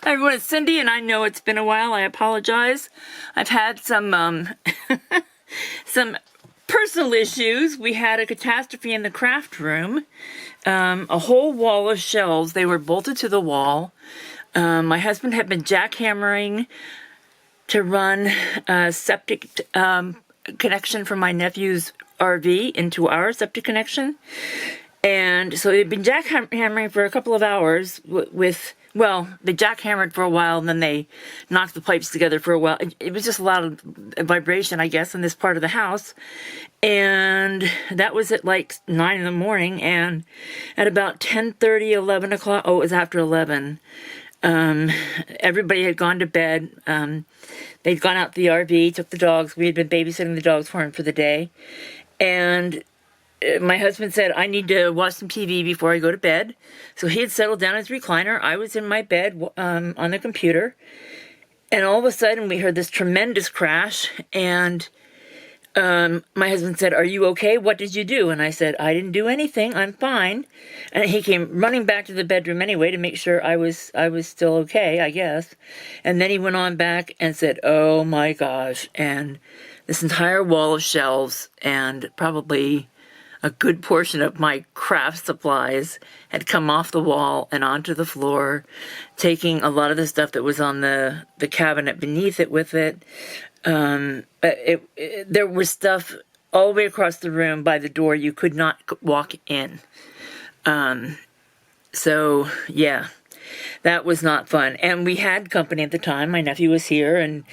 Hi everyone, it's Cindy, and I know it's been a while. I apologize. I've had some some personal issues. We had a catastrophe in the craft room. A whole wall of shelves. They were bolted to the wall. My husband had been jackhammering to run a septic connection from my nephew's RV into our septic connection. And so they'd been jackhammering for a couple of hours well, they jackhammered for a while, and then they knocked the pipes together for a while. It was just a lot of vibration, I guess, in this part of the house. And that was at like 9 in the morning, and at about 10:30, 11 o'clock, it was after 11, everybody had gone to bed. They'd gone out to the RV, took the dogs. We had been babysitting the dogs for him for the day. And my husband said, I need to watch some TV before I go to bed. So he had settled down in his recliner. I was in my bed on the computer. And all of a sudden, we heard this tremendous crash. And my husband said, are you okay? What did you do? And I said, I didn't do anything. I'm fine. And he came running back to the bedroom anyway to make sure I was still okay, I guess. And then he went on back and said, oh my gosh. And this entire wall of shelves and probably a good portion of my craft supplies had come off the wall and onto the floor, taking a lot of the stuff that was on the cabinet beneath it with it. There was stuff all the way across the room by the door. You could not walk in. So, yeah, that was not fun. And we had company at the time. My nephew was here, and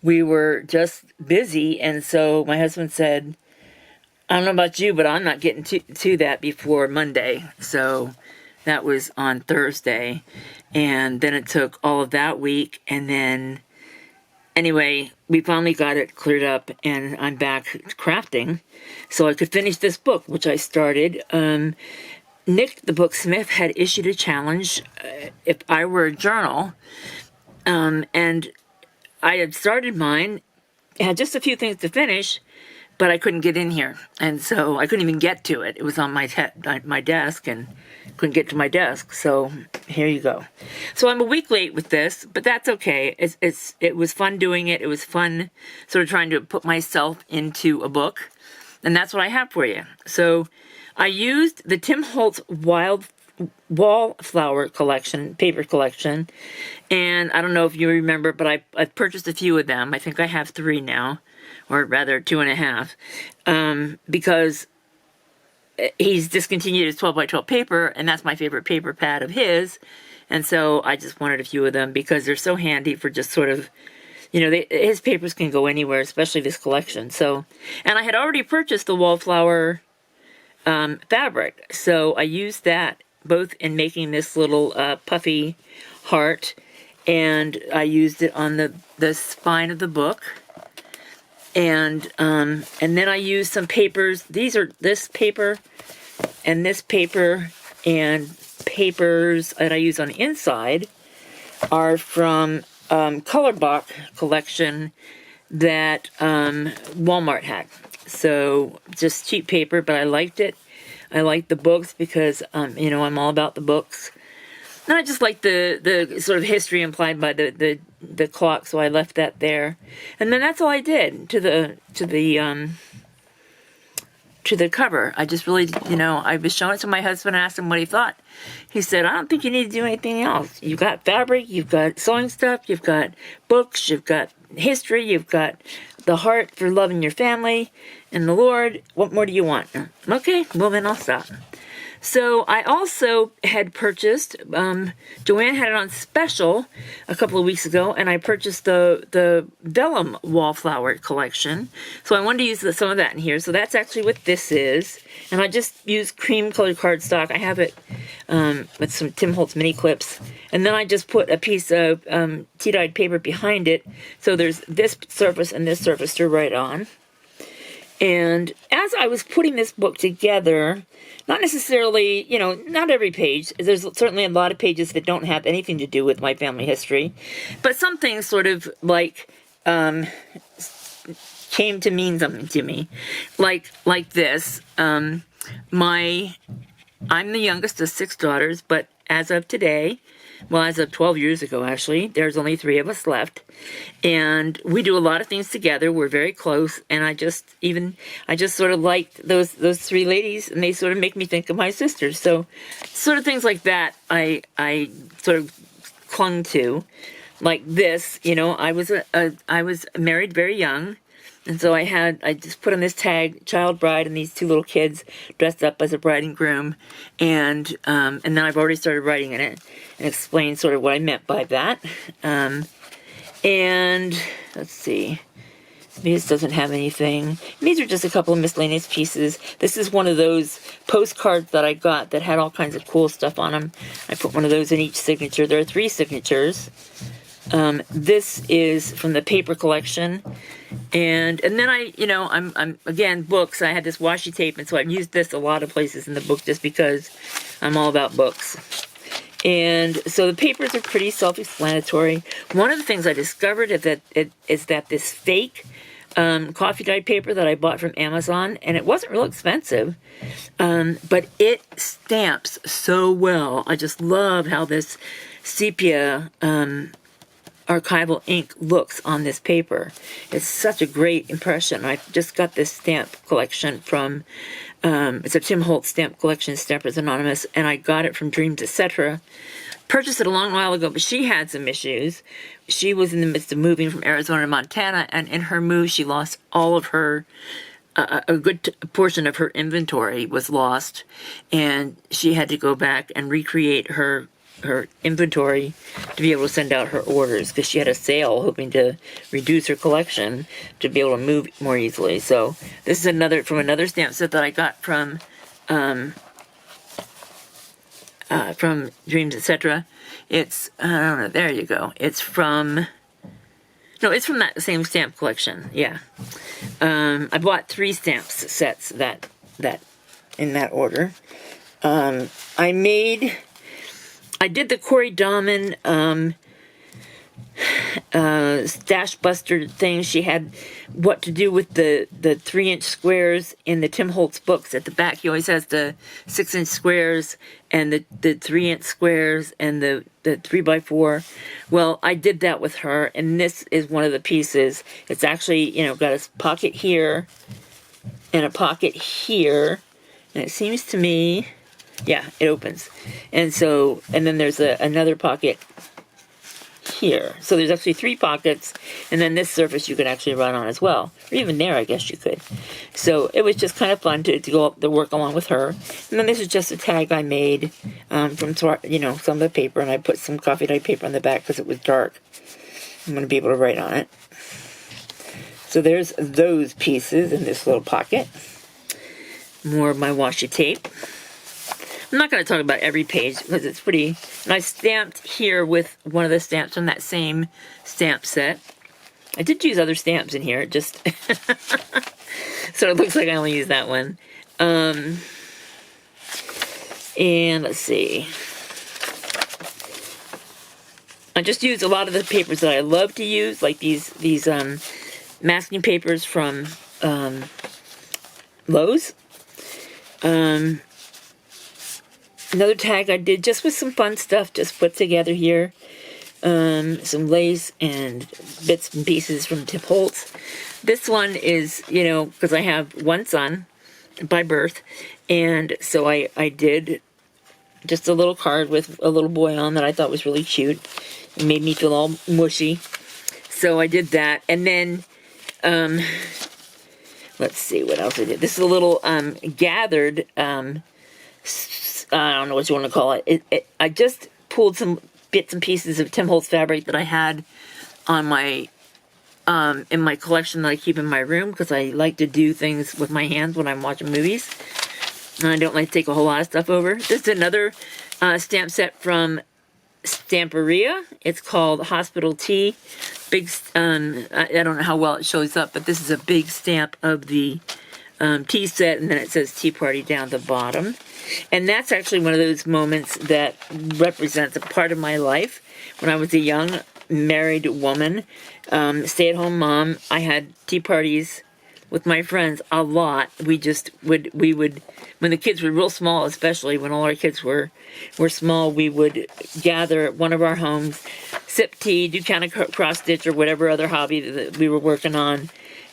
we were just busy. And so my husband said, I don't know about you, but I'm not getting to that before Monday. So that was on Thursday. And then it took all of that week. And then, anyway, we finally got it cleared up, and I'm back crafting. So I could finish this book, which I started. Nick, the booksmith, had issued a challenge if I were a journal. And I had started mine. It had just a few things to finish, but I couldn't get in here, and so I couldn't even get to it. It was on my desk, and couldn't get to my desk. So here you go. So I'm a week late with this, but that's okay. It was fun doing it. It was fun sort of trying to put myself into a book, and that's what I have for you. So I used the Tim Holtz Wild Wallflower collection, paper collection, and I don't know if you remember, but I've purchased a few of them. I think I have 3 now, or rather 2.5, because he's discontinued his 12 by 12 paper, and that's my favorite paper pad of his, and so I just wanted a few of them because they're so handy for just sort of, his papers can go anywhere, especially this collection. So, and I had already purchased the Wallflower fabric, so I used that both in making this little puffy heart, and I used it on the spine of the book. And then I used some papers. These are this paper and papers that I use on the inside are from Color Box collection that Walmart had. So just cheap paper, but I liked it. I liked the books because I'm all about the books. And I just like the sort of history implied by the clock, so I left that there. And then that's all I did to the cover. I just really, I was showing it to my husband and asked him what he thought. He said, I don't think you need to do anything else. You've got fabric, you've got sewing stuff, you've got books, you've got history, you've got the heart for loving your family and the Lord. What more do you want? Okay, well then I'll stop. So I also had purchased, Joanne had it on special a couple of weeks ago, and I purchased the Vellum Wallflower collection. So I wanted to use some of that in here. So that's actually what this is. And I just used cream colored cardstock. I have it with some Tim Holtz mini clips. And then I just put a piece of tea-dyed paper behind it. So there's this surface and this surface to write on. And as I was putting this book together, not necessarily, not every page. There's certainly a lot of pages that don't have anything to do with my family history. But some things sort of like came to mean something to me. Like this. I'm the youngest of 6 daughters, but as of today, well, as of 12 years ago, actually, there's only 3 of us left. And we do a lot of things together. We're very close. And I just sort of liked those 3 ladies, and they sort of make me think of my sisters. So sort of things like that I sort of clung to. Like this, I was married very young. And so I just put on this tag, child bride, and these 2 little kids dressed up as a bride and groom. And then I've already started writing in it and explained sort of what I meant by that. And let's see. This doesn't have anything. These are just a couple of miscellaneous pieces. This is one of those postcards that I got that had all kinds of cool stuff on them. I put one of those in each signature. There are 3 signatures. This is from the paper collection. And then I'm again, books. I had this washi tape, and so I've used this a lot of places in the book just because I'm all about books. And so the papers are pretty self-explanatory. One of the things I discovered is that this fake coffee dye paper that I bought from Amazon, and it wasn't real expensive, but it stamps so well. I just love how this sepia archival ink looks on this paper. It's such a great impression. I just got this stamp collection from, it's a Tim Holtz stamp collection, Stampers Anonymous, and I got it from Dreams, etc. Purchased it a long while ago, but she had some issues. She was in the midst of moving from Arizona to Montana, and in her move, she lost all of her, a good portion of her inventory was lost, and she had to go back and recreate her inventory to be able to send out her orders, because she had a sale hoping to reduce her collection to be able to move more easily. So this is from another stamp set that I got from Dreams, etc. It's, I don't know, there you go. It's from that same stamp collection. Yeah. I bought 3 stamp sets that in that order. I did the Corey Dahman Stash Buster thing. She had what to do with the 3-inch squares in the Tim Holtz books. At the back, he always has the 6-inch squares and the 3-inch squares and the 3x4. Well, I did that with her, and this is one of the pieces. It's actually, got a pocket here and a pocket here, and it seems to me... yeah, it opens. And then there's another pocket here. So there's actually 3 pockets, and then this surface you could actually run on as well. Or even there, I guess you could. So it was just kind of fun to go up to work along with her. And then this is just a tag I made from some of the paper, and I put some coffee dye paper on the back because it was dark. I'm going to be able to write on it. So there's those pieces in this little pocket. More of my washi tape. I'm not going to talk about every page because it's pretty... And I stamped here with one of the stamps from that same stamp set. I did use other stamps in here, just... so it looks like I only used that one. And let's see. I just used a lot of the papers that I love to use, like these masking papers from Lowe's. Another tag I did just with some fun stuff just put together here. Some lace and bits and pieces from Tim Holtz. This one is, because I have one son by birth, and so I did just a little card with a little boy on that I thought was really cute. It made me feel all mushy. So I did that. And then, let's see what else I did. This is a little gathered... I don't know what you want to call it. I just pulled some bits and pieces of Tim Holtz fabric that I had on my in my collection that I keep in my room, because I like to do things with my hands when I'm watching movies. And I don't like to take a whole lot of stuff over. This is another stamp set from Stamperia. It's called Hospital Tea. Big. I don't know how well it shows up, but this is a big stamp of the tea set, and then it says Tea Party down the bottom. And that's actually one of those moments that represents a part of my life. When I was a young married woman, stay-at-home mom, I had tea parties with my friends a lot. We would, when the kids were real small, especially when all our kids were small, we would gather at one of our homes, sip tea, do kind of cross stitch or whatever other hobby that we were working on.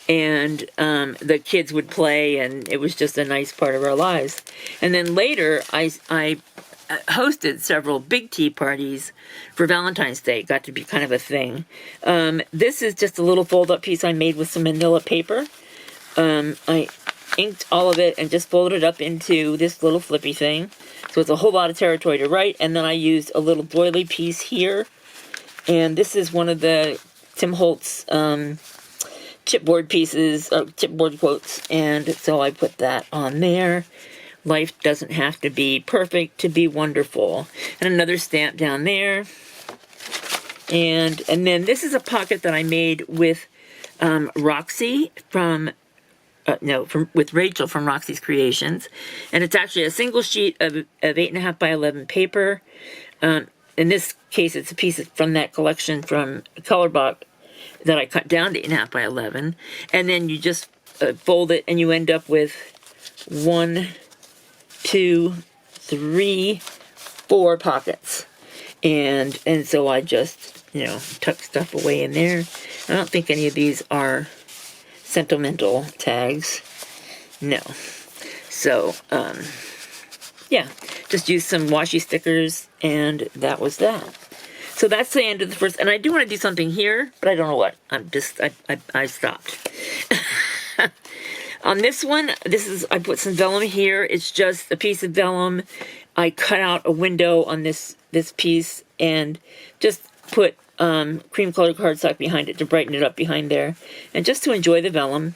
And the kids would play, and it was just a nice part of our lives. And then later, I hosted several big tea parties for Valentine's Day. It got to be kind of a thing. This is just a little fold-up piece I made with some manila paper. I inked all of it and just folded it up into this little flippy thing. So it's a whole lot of territory to write. And then I used a little doily piece here. And this is one of the Tim Holtz chipboard pieces, chipboard quotes. And so I put that on there. Life doesn't have to be perfect to be wonderful. And another stamp down there. And then this is a pocket that I made with Roxy with Rachel from Roxy's Creations. And it's actually a single sheet of 8.5 by 11 paper. In this case, it's a piece from that collection from Colorblock that I cut down to 8.5 by 11. And then you just fold it and you end up with 1, 2, 3, 4 pockets. And so I just, tuck stuff away in there. I don't think any of these are sentimental tags. No. So, yeah, just use some washi stickers, and that was that. So that's the end of the first, and I do want to do something here, but I don't know what. I stopped. On this one, I put some vellum here. It's just a piece of vellum. I cut out a window on this piece and just put cream colored cardstock behind it to brighten it up behind there, and just to enjoy the vellum.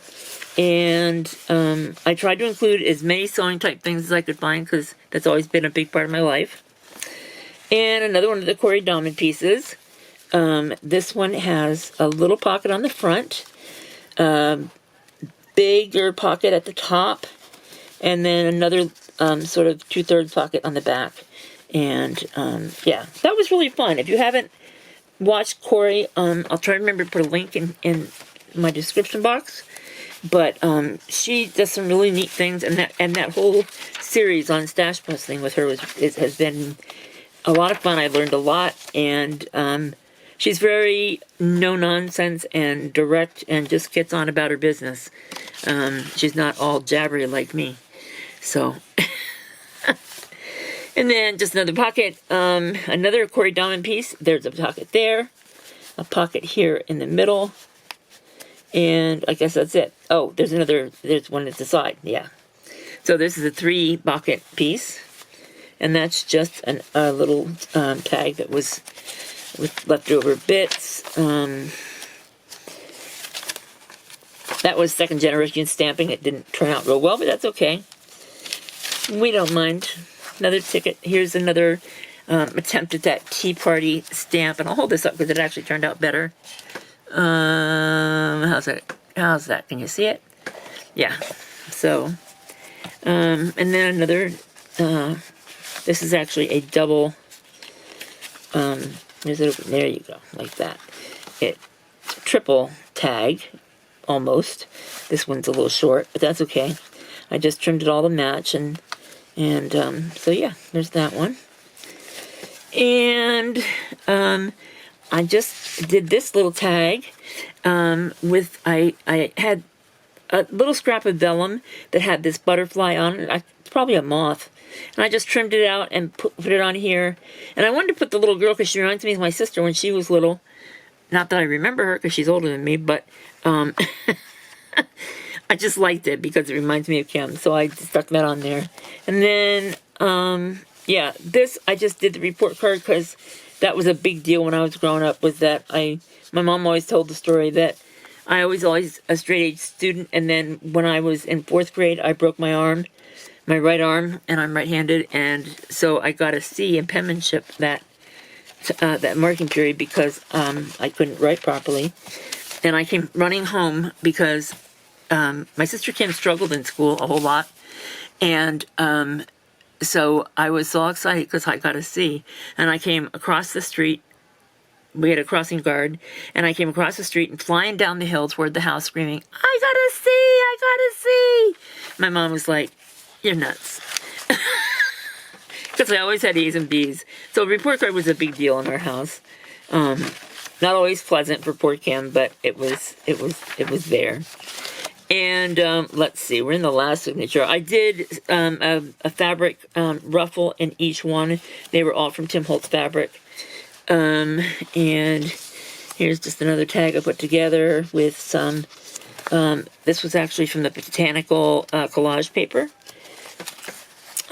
And I tried to include as many sewing type things as I could find, because that's always been a big part of my life. And another one of the Corey Dahman pieces. This one has a little pocket on the front, bigger pocket at the top, and then another sort of 2/3 pocket on the back. And yeah, that was really fun. If you haven't watched Corey, I'll try to remember to put a link in my description box. But she does some really neat things, and that whole series on stash bustling with her has been a lot of fun. I learned a lot, and she's very no-nonsense and direct and just gets on about her business. She's not all jabbery like me. So, and then just another pocket, another Corey Dahman piece. There's a pocket there, a pocket here in the middle, and I guess that's it. Oh, there's one at the side, yeah. So this is a 3 pocket piece, and that's just a little tag that was with leftover bits. That was second generation stamping. It didn't turn out real well, but that's okay. We don't mind. Another ticket. Here's another attempt at that tea party stamp, and I'll hold this up because it actually turned out better. How's that? Can you see it? Yeah. So, and then another, this is actually a double, there you go, like that. Triple tag, almost. This one's a little short, but that's okay. I just trimmed it all to match, and so yeah, there's that one. And, I just did this little tag I had a little scrap of vellum that had this butterfly on it. It's probably a moth. And I just trimmed it out and put it on here. And I wanted to put the little girl because she reminds me of my sister when she was little. Not that I remember her because she's older than me, but I just liked it because it reminds me of Kim. So I stuck that on there. And then, yeah, this I just did the report card because that was a big deal when I was growing up, was that my mom always told the story that I was always a straight-A student, and then when I was in 4th grade, I broke my right arm, and I'm right-handed, and so I got a C in penmanship that marking period because I couldn't write properly. And I came running home because my sister Kim struggled in school a whole lot, and so I was so excited because I got a C, and I came across the street. We had a crossing guard, and I came across the street and flying down the hill toward the house screaming, I got a C, I I gotta see. My mom was like, you're nuts. Because I always had A's and B's. So a report card was a big deal in our house. Not always pleasant for poor Kim, but it was there. And let's see, we're in the last signature. I did a fabric ruffle in each one. They were all from Tim Holtz Fabric. And here's just another tag I put together with some, this was actually from the Botanical collage paper.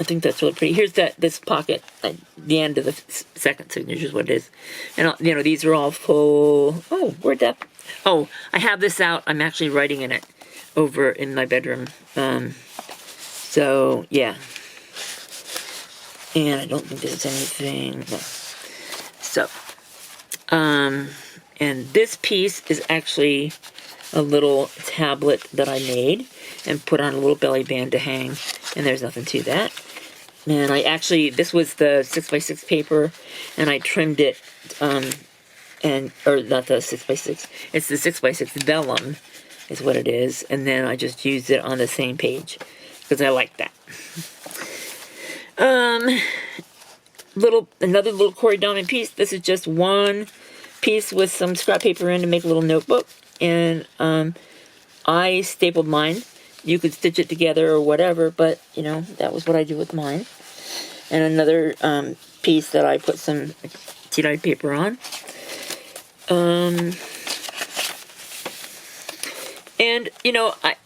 I think that's really pretty. Here's this pocket at the end of the second signature is what it is. And, you know, these are all full. Oh, where'd that? Oh, I have this out. I'm actually writing in it over in my bedroom. So, yeah. And I don't think there's anything. No. So, and this piece is actually a little tablet that I made and put on a little belly band to hang. And there's nothing to that. And I actually, this was the 6x6 paper, and I trimmed it, or not the 6x6, it's the 6x6 vellum, is what it is. And then I just used it on the same page, because I like that. Another little Corey Diamond piece. This is just one piece with some scrap paper in to make a little notebook. And I stapled mine. You could stitch it together or whatever, but, you know, that was what I did with mine. And another piece that I put some tea-dyed paper on. And, you know, I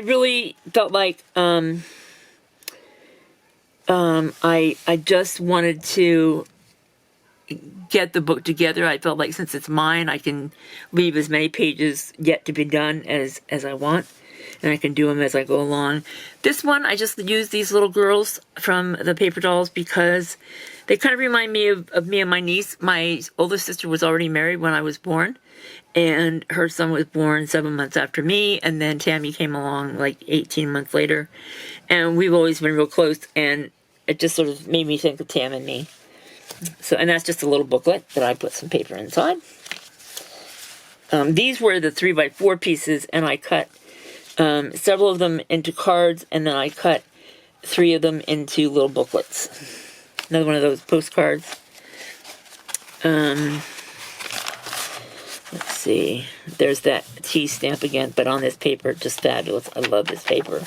really felt like I just wanted to get the book together. I felt like since it's mine, I can leave as many pages yet to be done as I want, and I can do them as I go along. This one, I just used these little girls from the paper dolls because they kind of remind me of me and my niece. My older sister was already married when I was born, and her son was born 7 months after me, and then Tammy came along like 18 months later, and we've always been real close, and it just sort of made me think of Tam and me. So, and that's just a little booklet that I put some paper inside. These were the 3x4 pieces, and I cut several of them into cards, and then I cut 3 of them into little booklets. Another one of those postcards. Let's see. There's that T stamp again, but on this paper, just fabulous. I love this paper.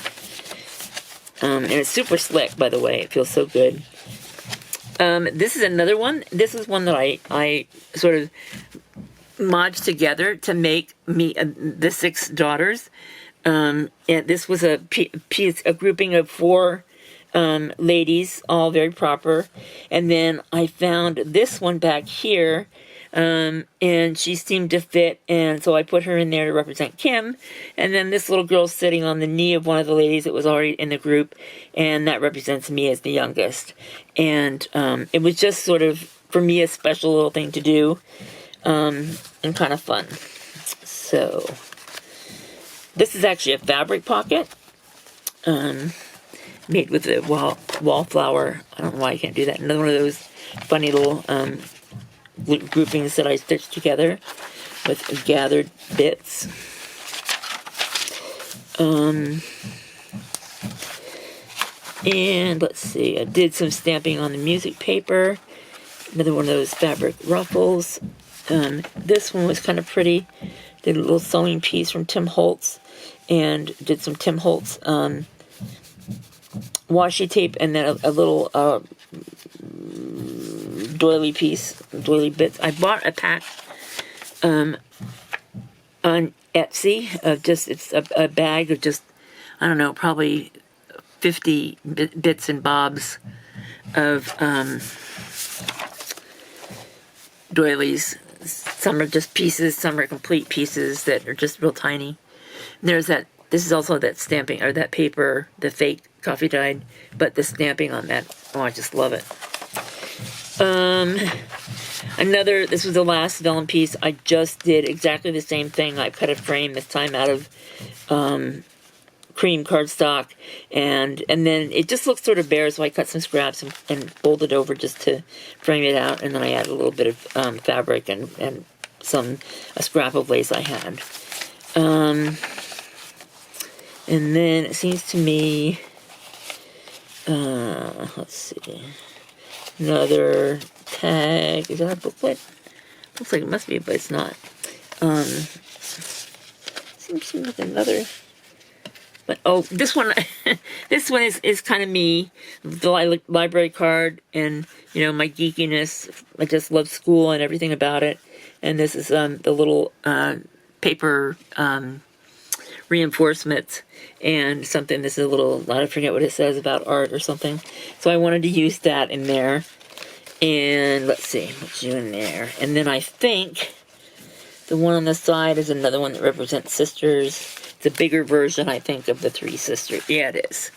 And it's super slick, by the way. It feels so good. This is another one. This is one that I sort of modged together to make me the 6 daughters. And this was a grouping of 4 ladies, all very proper. And then I found this one back here, and she seemed to fit, and so I put her in there to represent Kim. And then this little girl sitting on the knee of one of the ladies that was already in the group, and that represents me as the youngest. And it was just sort of, for me, a special little thing to do, and kind of fun. So, this is actually a fabric pocket, made with a wallflower. I don't know why I can't do that. Another one of those funny little groupings that I stitched together with gathered bits. And let's see, I did some stamping on the music paper. Another one of those fabric ruffles. This one was kind of pretty. Did a little sewing piece from Tim Holtz, and did some Tim Holtz washi tape, and then a little doily bits. I bought a pack on Etsy of just, it's a bag of just, I don't know, probably 50 bits and bobs of doilies. Some are just pieces, some are complete pieces that are just real tiny. And there's that, this is also that stamping, or that paper, the fake coffee dyed, but the stamping on that, oh, I just love it. This was the last vellum piece. I just did exactly the same thing. I cut a frame, this time out of cream cardstock, and then it just looks sort of bare, so I cut some scraps and folded over just to frame it out, and then I added a little bit of fabric and a scrap of lace I had. And then it seems to me, let's see, another tag. Is that a booklet? Looks like it must be, but it's not. Seems like another. But oh, this one, this one is kind of me, the library card, and my geekiness. I just love school and everything about it. And this is the little paper reinforcements and something. This is a little, I forget what it says about art or something. So I wanted to use that in there. And let's see, what's you in there? And then I think the one on the side is another one that represents sisters. It's a bigger version, I think, of the three sisters. Yeah, it is.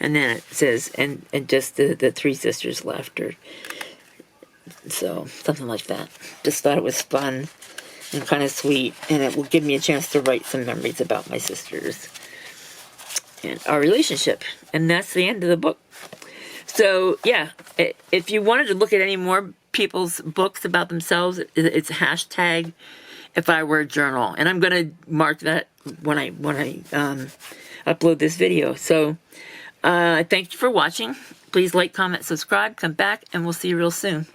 And then it says, and just the three sisters left, or so, something like that. Just thought it was fun and kind of sweet, and it will give me a chance to write some memories about my sisters and our relationship. And that's the end of the book. So, yeah, if you wanted to look at any more people's books about themselves, it's hashtag If I Were a Journal. And I'm going to mark that when I upload this video. So, thank you for watching. Please like, comment, subscribe, come back, and we'll see you real soon.